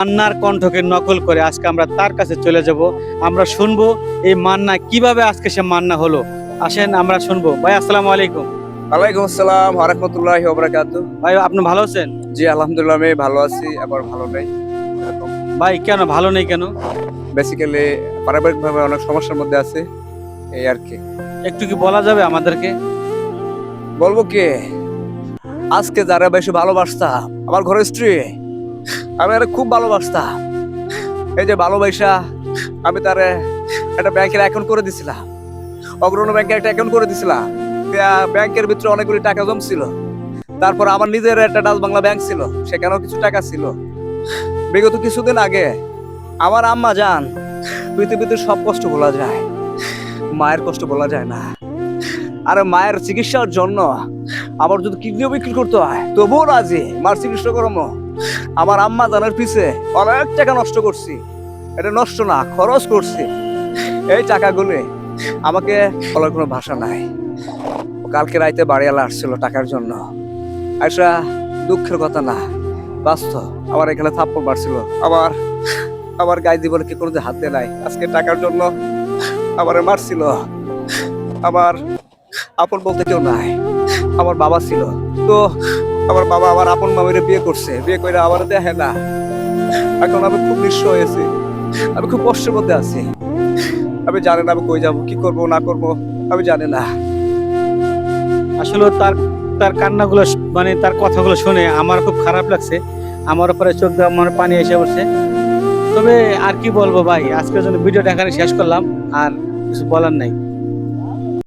মান্নার কণ্ঠকে নকল করে আজকে আমরা তার কাছে চলে যাব। আমরা শুনবো এই মান্না কিভাবে আজকে সে মান্না হলো। আসেন আমরা শুনবো। ভাই আসসালামু আলাইকুম। ওয়ালাইকুম আসসালাম ওয়া রাহমাতুল্লাহি ওয়া বারাকাতুহু। ভাই আপনি ভালো আছেন? জি আলহামদুলিল্লাহ আমি ভালো আছি, আবার ভালো নেই। এরকম ভাই কেন ভালো নেই কেন? বেসিক্যালি পারিবারিকভাবে অনেক সমস্যার মধ্যে আছে, এই আর কি। একটু কি বলা যাবে আমাদেরকে? বলবো কি, আজকে যারা বেশি ভালোবাসতাম, আমার ঘরের স্ত্রী, আমি আরে খুব ভালোবাসতাম। এই যে ভালোবাসা আমি তারে একটা ব্যাংকের অ্যাকাউন্ট করে দিছিলাম, অগ্রণী ব্যাংকে একটা অ্যাকাউন্ট করে দিছিলাম। ব্যাংকের ভিতরে অনেকগুলি টাকা জমছিল। তারপর আমার নিজের একটা ডাচ বাংলা ব্যাংক ছিল, সেখানেও কিছু টাকা ছিল। বিগত কিছুদিন আগে আমার আম্মা জান, পৃথিবীতে সব কষ্ট বলা যায়, মায়ের কষ্ট বলা যায় না। আর মায়ের চিকিৎসার জন্য আমার যদি কিডনিও বিক্রি করতে হয় তবুও রাজি মার চিকিৎসা করবো। আমার আম্মা জানের পিছে অনেক টাকা নষ্ট করছি, এটা নষ্ট না খরচ করছি। এই টাকাগুলি আমাকে বলার কোনো ভাষা নাই। কালকে রাইতে বাড়িওয়ালা আসছিল টাকার জন্য, আইসা দুঃখের কথা না বাস্তব আমার এখানে থাপ্পড় মারছিল, আমার গায়ে জীবনে কি কোনো হাত দিয়ে নাই। আজকে টাকার জন্য আমার মারছিল। আমার আপন বলতে কেউ নাই, আমার বাবা ছিল তো, আমার বাবা আমার আপন মামিরে বিয়ে করছে, বিয়ে করে আমার দেখে না। এখন আমি খুব নিঃস্ব হয়েছি, আমি খুব কষ্টের মধ্যে আছি। আমি জানি না আমি কই যাবো, কি করব না করব, আমি জানি না। আসলে তার তার কান্নাগুলো মানে তার কথাগুলো শুনে আমার খুব খারাপ লাগছে। আমার উপরে চোখ দিয়ে আমার পানি এসে পড়ছে। তবে আর কি বলবো ভাই, আজকের জন্য ভিডিওটা এখানে শেষ করলাম, আর কিছু বলার নাই।